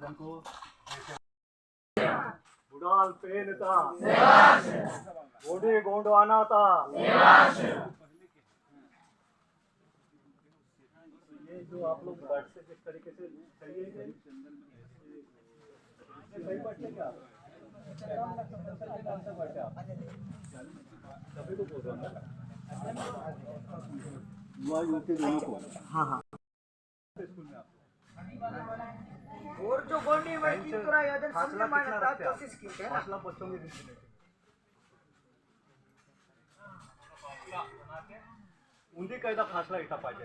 जन को बुडाल पेनता गोडे गोंडवाना था। ये जो आप लोग बैठ से किस तरीके से सही है सही बैठते क्या सभी को बोल रहा हूँ युवा युवती दोनों को। हाँ हाँ स्कूल में आप और जो गोंडी में की तरह यादन समझ में आता है कोशिश की है फासला बच्चों में उंदी कायदा फासला इटा पाहिजे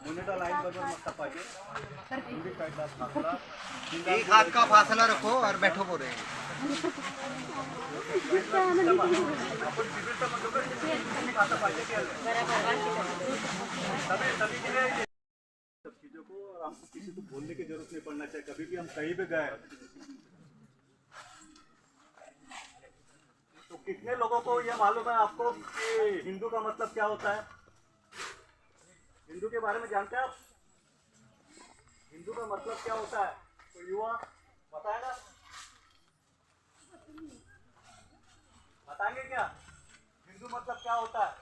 मुनेटा लाइन बदल मत पाहिजे उंदी कायदा फासला एक हाथ का फासला रखो और बैठो बोले सब चीजों को हमको किसी को बोलने की जरूरत नहीं पड़ना चाहिए। कभी भी हम कहीं भी गए तो कितने लोगों को ये मालूम है आपको कि हिंदू का मतलब क्या होता है? हिंदू के बारे में जानते हैं आप? हिंदू का मतलब क्या होता है? तो युवा बताएगा? बताएंगे क्या हिंदू मतलब क्या होता है?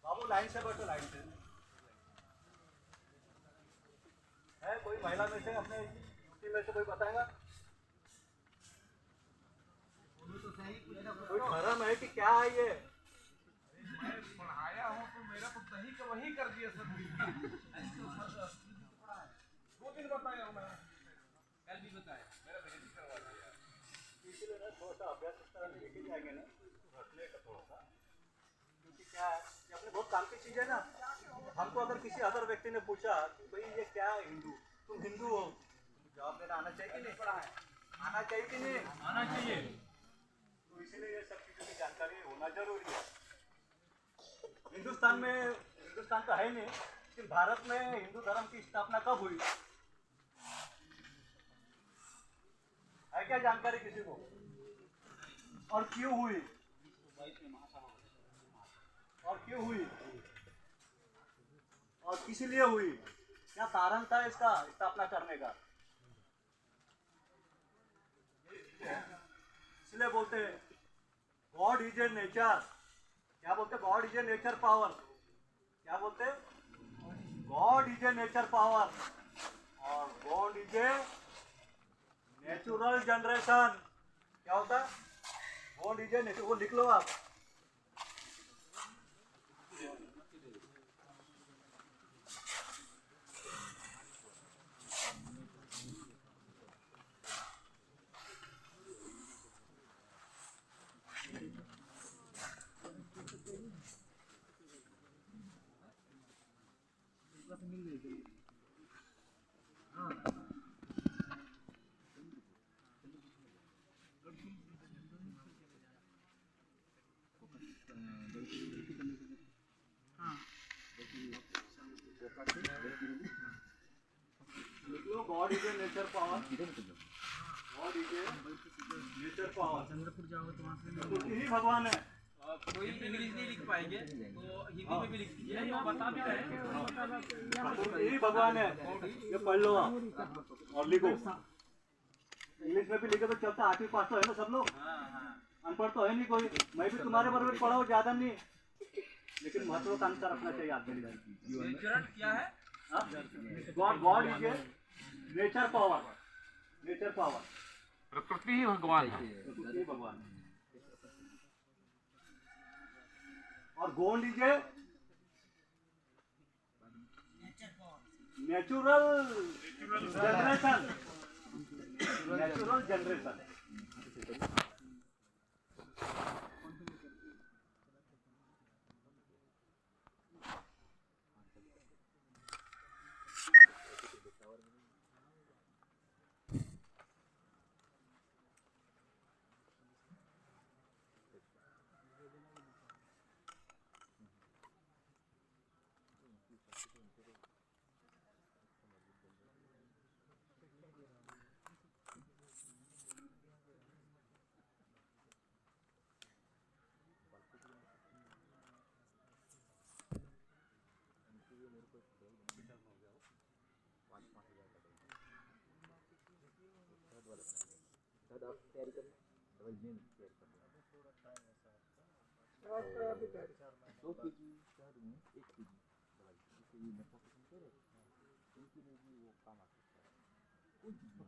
बाबू लाइन से बैठो, लाइन से है कोई महिला में से अपने यूपी में से कोई बताएगा? कोई धर्म है कि क्या है ये? मैं पढ़ाया हूँ तो मेरा तो दही का वही कर दिया सर। 2 दिन बताया हूँ मैं, कल भी बताया, मेरा बेइज्जती करवा दिया। इसलिए ना थोड़ा सा अभ्यास इस तरह लेके जाएंगे ना रखने का थोड़ा सा, क्योंकि क्या है ये अपने बहुत काम की चीज है ना। हमको अगर किसी अदर व्यक्ति ने पूछा कि भाई ये क्या है हिंदू, तुम हिंदू हो, जवाब देना आना चाहिए कि नहीं? पढ़ा है आना चाहिए कि नहीं? आना चाहिए। तो इसीलिए ये सब चीज़ों की जानकारी होना जरूरी है। हिंदुस्तान तो है नहीं, लेकिन भारत में हिंदू धर्म की स्थापना कब हुई है क्या जानकारी किसी को? और क्यों हुई? और क्यों हुई और किस लिए हुई? क्या कारण था इसका स्थापना करने का? इसलिए बोलते हैं गॉड इज ए नेचर। क्या बोलते? God is a nature power. क्या बोलते? God is a nature power और God is a natural generation. क्या होता है? गॉड इज ए नेचर, वो लिख लो आप। God is a nature power. God is a nature power. Chandrapur जाओ तो वहाँ से ही भगवान है। कोई इंग्लिश नहीं लिख पाएंगे तो हिंदी में भी लिख दीजिए, ये बता भी रहे हैं। यही भगवान है, ये पढ़ लो आप और लिखो। इंग्लिश में भी लिखे तो चलता, 8वीं पास तो है ना सब लोग, अनपढ़ तो है नहीं कोई। मैं भी तुम्हारे बराबर पढ़ा हूँ, ज्यादा नहीं, लेकिन महत्वाकांक्षा रखना चाहिए आदमी। क्या है? God is a nature power. Nature power, प्रकृति ही भगवान है। प्रकृति भगवान है। और God is a natural generation. Natural generation.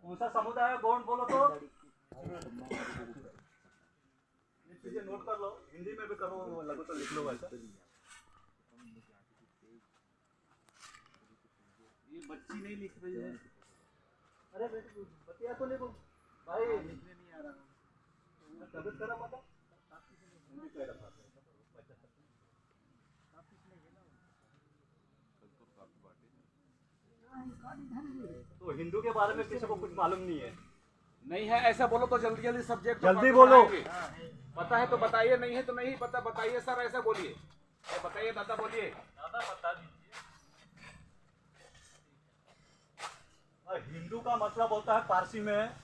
कौन सा समुदाय है गौंड बोलो तो ये चीजें नोट कर लो, हिंदी में भी करो, लगो तो लिख लो वैसा। ये बच्ची नहीं लिख रही है। अरे बेटे बतिया तो नहीं बोल भाई, लिखने नहीं आ रहा। तबियत खराब आता हिंदी कह रहा था। तो हिंदू के बारे में किसी को कुछ मालूम नहीं है। नहीं है ऐसा बोलो तो जल्दी जल्दी सब्जेक्ट जल्दी बोलो। पता है तो बताइए, नहीं है तो नहीं पता बताइए सर, ऐसा बोलिए। बताइए दादा, बोलिए। दादा बता दीजिए। हिंदू का मतलब होता है पारसी में,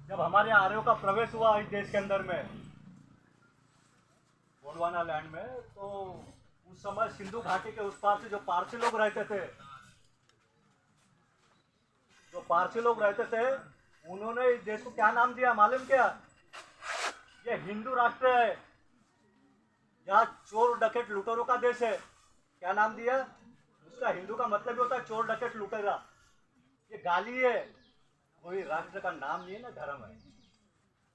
जब हमारे आर्यों का प्रवेश हुआ इस देश के अंदर में गोंडवाना लैंड में, तो उस समय सिंधु घाटी के उस पार से जो पारसी लोग रहते थे, उन्होंने इस देश को क्या नाम दिया मालूम क्या? ये हिंदू राष्ट्र है, यहाँ चोर डकैत लुटेरों का देश है। क्या नाम दिया उसका? हिंदू का मतलब ही होता है चोर डकैत लुटेरा। ये गाली है, कोई राष्ट्र का नाम नहीं है ना, धर्म है।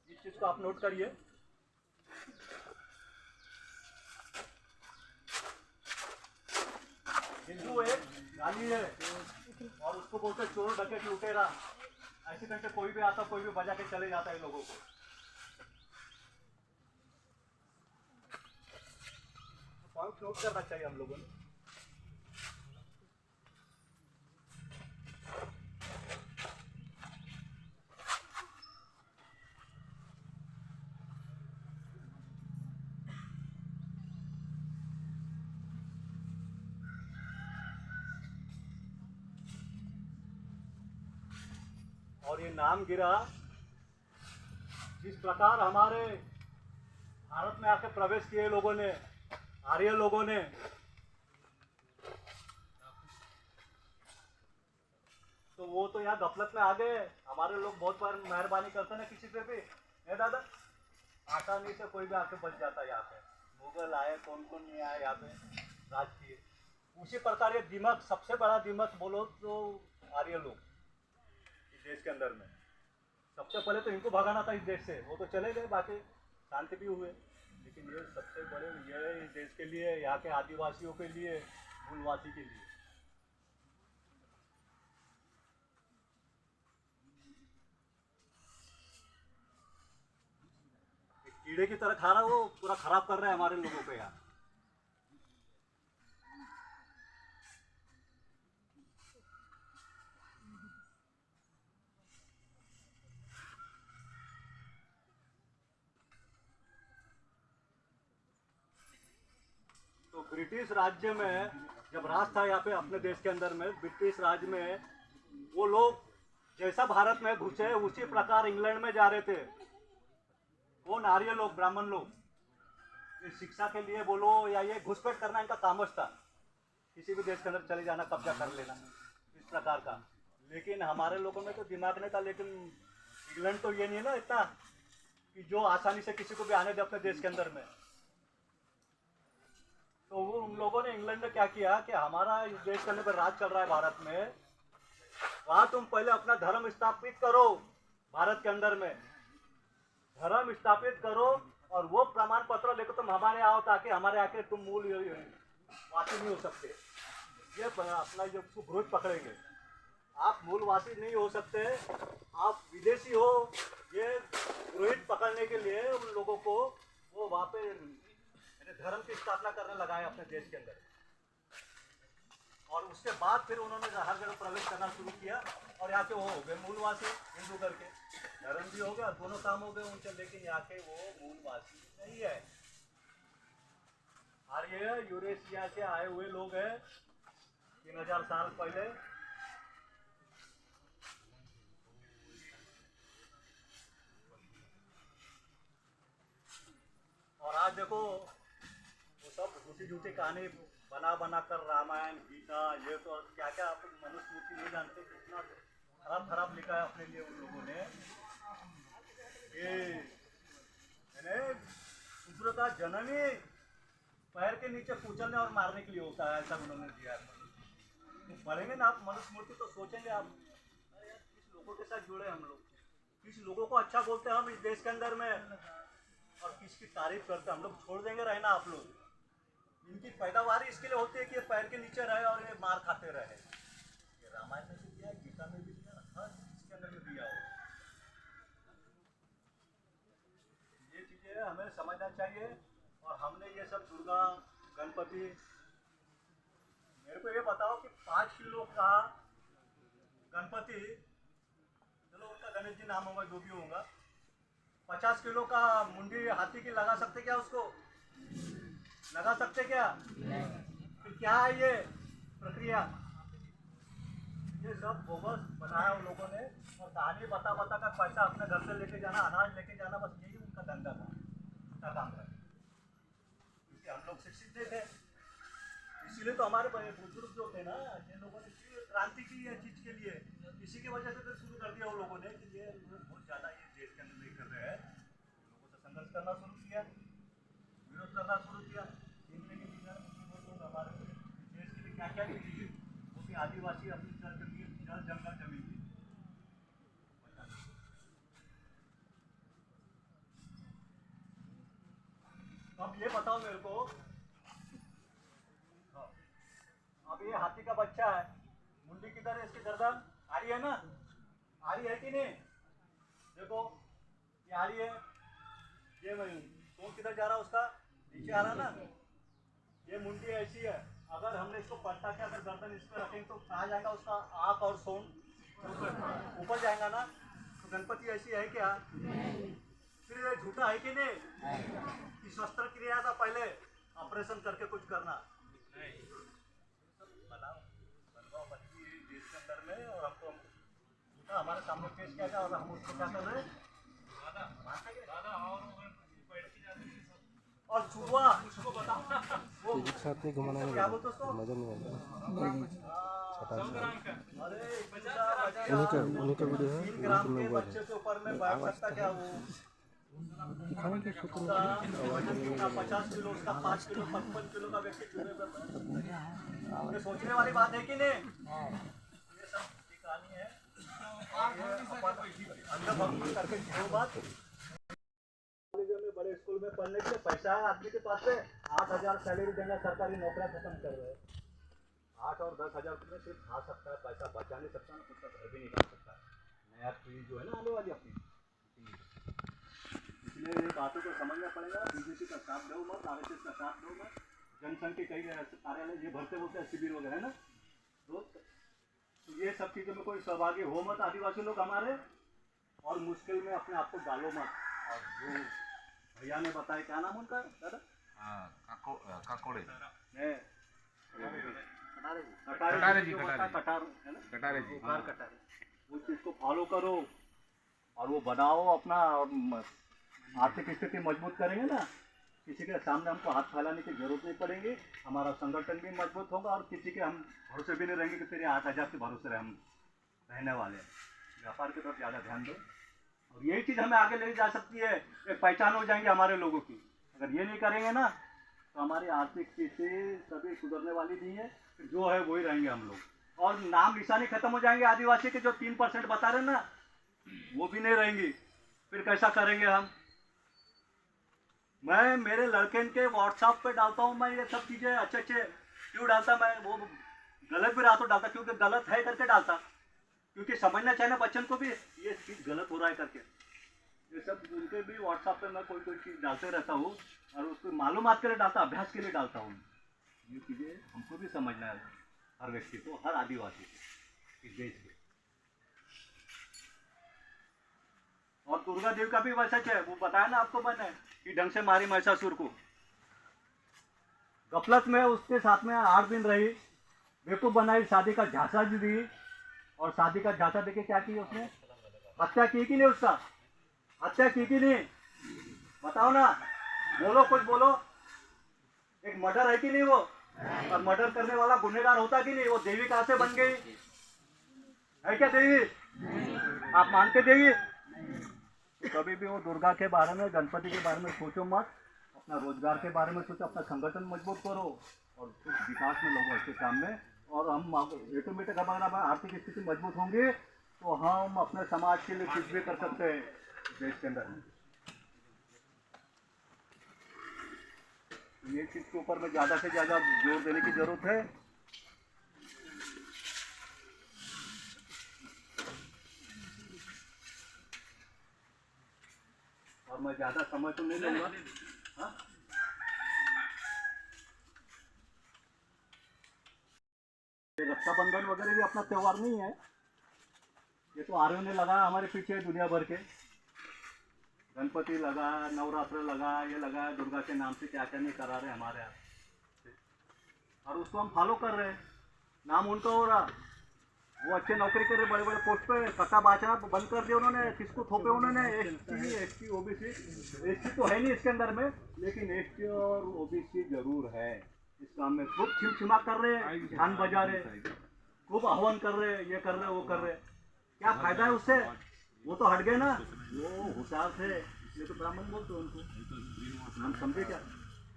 इस चीज को आप नोट करिए। हिंदू एक गाली है और उसको बोलते चोर डकैत लुटेरा। ऐसे करके कोई भी आता, कोई भी बजा के चले जाता है लोगों को। पॉइंट नोट करना चाहिए हम लोगों ने। और ये नाम गिरा जिस प्रकार हमारे भारत में आके प्रवेश किए लोगों ने, आर्य लोगों ने, तो वो तो यहाँ गफलत में आ गए। हमारे लोग बहुत बार मेहरबानी करते ना किसी पे भी, है दादा, आसानी से कोई भी आके बच जाता है। यहाँ पे मुगल आए, कौन कौन नहीं आए यहाँ पे राज किए। उसी प्रकार ये दिमाग, सबसे बड़ा दिमाग बोलो तो आर्य लोग इस देश के अंदर में। सबसे पहले तो इनको भगाना था इस देश से, वो तो चले गए, बाकी शांति भी हुए। लेकिन ये सबसे बड़े ये इस देश के लिए, यहाँ के आदिवासियों के लिए, मूलवासी के लिए। एक कीड़े की तरह खा रहा, वो पूरा खराब कर रहा है हमारे लोगों को यहाँ। तो ब्रिटिश राज्य में जब राज था यहाँ पे अपने देश के अंदर में, ब्रिटिश राज में वो लोग जैसा भारत में घुसे उसी प्रकार इंग्लैंड में जा रहे थे। कौन? आर्य लोग, ब्राह्मण लोग। ये शिक्षा के लिए बोलो या ये घुसपैठ करना इनका कामच था, किसी भी देश के अंदर चले जाना, कब्जा कर लेना, इस प्रकार का। लेकिन हमारे लोगों में तो दिमाग नहीं था। लेकिन इंग्लैंड तो ये नहीं है ना इतना कि जो आसानी से किसी को भी आने दे अपने देश के अंदर में। तो वो उन लोगों ने, इंग्लैंड ने क्या किया कि हमारा इस देश के अंदर राज चल रहा है भारत में, वहां तुम पहले अपना धर्म स्थापित करो। भारत के अंदर में धर्म स्थापित करो और वो प्रमाण पत्र लेकर तुम हमारे आओ, ताकि हमारे आके तुम मूल वासी नहीं हो सकते। ये अपना जो ग्रोथ पकड़ेंगे। आप मूलवासी नहीं हो सकते, आप विदेशी हो। ये ग्रोहित पकड़ने के लिए उन लोगों को वो वहाँ पे धर्म की स्थापना करने लगा है अपने देश के अंदर। और उसके बाद फिर उन्होंने हर जगह प्रवेश करना शुरू किया और यहाँ के वो हो गए मूलवासी, हिंदू करके। धर्म भी हो गया, दोनों काम हो गए उनसे। लेकिन यहाँ के वो मूलवासी नहीं है, आर्य यूरेशिया से आए हुए लोग हैं 3000 साल पहले। और आज देखो वो सब झूठी झूठी कहानी बना बना कर रामायण, गीता, ये तो क्या क्या आप मनुस्मृति नहीं जानते, कितना खराब खराब लिखा है अपने लिए उन लोगों ने। ये मैंने कुकुर का जन्म ही पैर के नीचे कुचलने और मारने के लिए होता है, ऐसा उन्होंने दिया है। तो पढ़ेंगे ना आप मनुस्मृति तो सोचेंगे आप, अरे यार किस लोगों के साथ जुड़े हम लोग, किस लोगों को अच्छा बोलते हैं हम इस देश के अंदर में, और किसकी तारीफ करते हैं हम लोग। छोड़ देंगे रहना आप लोग। इनकी पैदावार इसके लिए होती है कि ये पैर के नीचे रहे और ये मार खाते रहे। ये रामायण में भी दिया, गीता में भी दिया, हर इसके अंदर में दिया हो। ये चीजें हमें समझना चाहिए। और हमने ये सब दुर्गा, गणपति, मेरे को ये बताओ कि 5 किलो का गणपति, चलो उनका गणेश जी नाम होगा जो भी होगा, 50 किलो का मुंडी हाथी की लगा सकते क्या उसको? लगा सकते क्या? फिर क्या है ये प्रक्रिया? ये सब बोगस बनाया उन लोगों ने, और कहानी बता बता कर पैसा अपने घर से लेके जाना, अनाज लेके जाना, बस यही उनका धंधा था, उनका काम था। क्योंकि हम लोग शिक्षित नहीं थे, इसीलिए तो हमारे बड़े बुजुर्ग जो थे ना, जिन लोगों ने क्रांति की है चीज के लिए, इसी की वजह से तो शुरू कर दिया उन लोगों ने कि ये लोग बहुत ज्यादा ये देश के अंदर नहीं कर रहे हैं। लोगों से संघर्ष करना शुरू किया, विरोध करना शुरू किया। हमारे देश के लिए क्या क्या कीजिए, वो भी आदिवासी अपनी जल जंगल जमीन की। अब ये बताओ मेरे को, अब ये हाथी का बच्चा है, मुंडी किधर है इसकी? गर्दन आ रही है ना, आ रही है कि नहीं? देखो ये आ रही है, ये सूंड किधर जा रहा है उसका? नीचे आ रहा ना। ये मुंडी ऐसी है, अगर हमने इसको पलटा के अगर गर्दन इस पर रखेंगे तो कहाँ जाएगा उसका आँख और सूंड? ऊपर जाएगा ना। तो गणपति ऐसी है क्या? फिर ये झूठा है कि नहीं कि शस्त्रक्रिया था पहले ऑपरेशन करके कुछ करना? देश के अंदर में, और हमको झूठा हमारे सामने पेश किया गया और हम उसको क्या कर रहे हैं? और चुहा उसको बताओ वो साथ में घुमाना क्या बोलते उसको? मजा नहीं आता। अरे उन्हीं का वीडियो है, 3 ग्राम के बच्चे से ऊपर में बैठ सकता क्या वो? खाने के सूत्र में 50 किलो, उसका 5 किलो, 55 किलो का व्यक्ति चूहे पर बैठ सकता है। ये सोचने वाली बात है कि नहीं? ये सब की कहानी है। अंधभक्ति करके जो बात में, बड़े स्कूल में पढ़ने के लिए पैसा है आदमी के पास में, 8,000 सैलरी देना, सरकारी नौकरियां खत्म कर रहे हैं। 8 और 10,000 रुपये सिर्फ खा सकता है, पैसा बचा नहीं सकता ना, कुछ घर भी नहीं कर सकता। नया पीढ़ी जो है ना आने वाली अपनी, इसलिए ये बातों को समझना पड़ेगा। बीजेपी का साथ दो मत, आरएसएस का साथ दो मत। जनसंघ के कई कार्यालय ये भरते बोलते हैं शिविर वगैरह ना, तो ये सब चीज़ों में कोई सहभागी हो मत आदिवासी लोग हमारे, और मुश्किल में अपने आप को डालो मत। और जो भैया ने बताया, क्या नाम उनका दादा? काकोड़े कटारे जी है ना, कटारे जी, कटारे, उस चीज को फॉलो करो और वो बनाओ अपना, और आर्थिक स्थिति मजबूत करेंगे ना, किसी के सामने हमको हाथ फैलाने की जरूरत नहीं पड़ेगी। हमारा संगठन भी मजबूत होगा और किसी के हम भरोसे भी नहीं रहेंगे कि तेरे 8,000 के भरोसे रहे हम रहने वाले हैं। व्यापार की तरफ ज़्यादा ध्यान दो, और यही चीज़ हमें आगे ले जा सकती है। एक पहचान हो जाएंगे हमारे लोगों की। अगर ये नहीं करेंगे ना तो हमारी आर्थिक स्थिति कभी सुधरने वाली नहीं है, जो है वही रहेंगे हम लोग। और नाम निशानी खत्म हो जाएंगे आदिवासी के, जो 3% बता रहे ना, वो भी नहीं रहेंगी। फिर कैसा करेंगे हम? मैं मेरे लड़के के व्हाट्सएप पे डालता हूँ, मैं ये सब चीज़ें अच्छे क्यों डालता, मैं वो गलत भी रहा तो डालता, क्योंकि गलत है करके डालता, क्योंकि समझना चाहिए ना बच्चन को भी ये चीज़ गलत हो रहा है करके। ये सब उनके भी व्हाट्सएप पे मैं कोई चीज़ डालते रहता हूँ, और उसको मालूमात के लिए डालता, अभ्यास के लिए डालता हूँ। ये चीज़ें हमको भी समझना है, हर व्यक्ति को, हर आदिवासी को इस देश में। और दुर्गा देवी का भी वैसा है, वो बताया ना आपको मैंने कि ढंग से मारी महिषासुर को। गफलत में उसके साथ में 8 दिन रही, बेवकूफ़ बनाई, शादी का झांसा दी, और शादी का झांसा देके क्या की उसने? हत्या की कि नहीं? उसका हत्या की कि नहीं? बताओ ना, बोलो, कुछ बोलो। एक मर्डर है कि नहीं वो? और मर्डर करने वाला गुनहगार होता कि नहीं? वो देवी कहाँ से बन गई? है क्या देवी? आप मानते देवी? कभी भी वो दुर्गा के बारे में, गणपति के बारे में सोचो मत। अपना रोजगार के बारे में सोचो, अपना संगठन मजबूत करो और कुछ विकास में लोगों अच्छे काम में। और हम ऑटोमेटिक हमारा आर्थिक स्थिति मजबूत होंगी तो हम अपने समाज के लिए कुछ भी कर सकते हैं देश के अंदर। ये चीज़ के ऊपर में ज़्यादा से ज़्यादा जोर देने की जरूरत है। और मैं ज़्यादा समय तो नहीं लूँगा। हाँ? ये रक्षाबंधन वगैरह भी अपना त्यौहार नहीं है, ये तो आर्यों ने लगाया हमारे पीछे दुनिया भर के। गणपति लगा, नवरात्र लगा, ये लगा, दुर्गा के नाम से क्या क्या नहीं करा रहे हमारे यहाँ, और उसको हम फॉलो कर रहे हैं। नाम उनका हो रहा, वो अच्छे नौकरी कर रहे, बड़े बड़े पोस्ट पे। सट्टा बादशाह बंद कर दिया उन्होंने, किसको थोपे उन्होंने? ST OBC. एसटी तो है नहीं इसके अंदर में, लेकिन एसटी और ओबीसी जरूर है इस काम में। खूब छिमछिमा कर रहे हैं, गान बजा रहे, खूब आह्वान कर रहे, ये कर रहे, वो कर रहे। क्या फायदा है उससे? वो तो हट गए ना, वो होशियार थे। ये तो ब्राह्मण बोलते उनको, हम समझे क्या?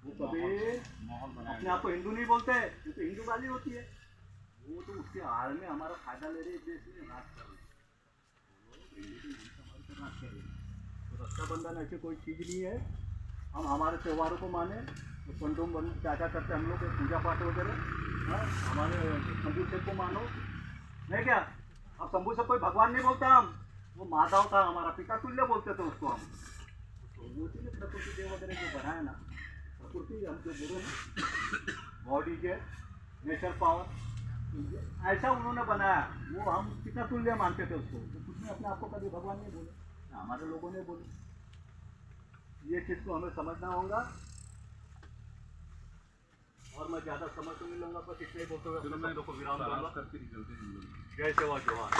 वो कभी अपने आप को हिंदू नहीं बोलते, ये तो हिंदू गाली होती है। वो तो उसके आड़ में हमारा फायदा ले रहे हैं, देश में राज कर रहे हैं। तो रक्षाबंधन ऐसी कोई चीज़ नहीं है। हम हमारे त्योहारों को माने तो पंडोम बन क्या क्या करते हैं हम लोग, पूजा पाठ वगैरह। हाँ, हमारे शंभू से को मानो नहीं क्या? अब शंभू से कोई भगवान नहीं बोलता हम, वो माधव था, हमारा पिता तुल्य बोलते थे उसको हम। तो वो चीज़ प्रकृति देव वगैरह जो बनाए ना, प्रकृति हम जो बोले ना, बॉडी के नेचर पावर, ऐसा उन्होंने बनाया। वो हम पिता तुल्य मानते थे उसको, तो कुछ ने अपने आप को कभी भगवान नहीं बोले, हमारे लोगों ने बोले। ये चीज़ को हमें समझना होगा। और मैं ज़्यादा समझ तो नहीं लूँगा, बस इतना ही बोलते हुए अपने शब्दों को विराम दूंगा। जय सेवा जोहार।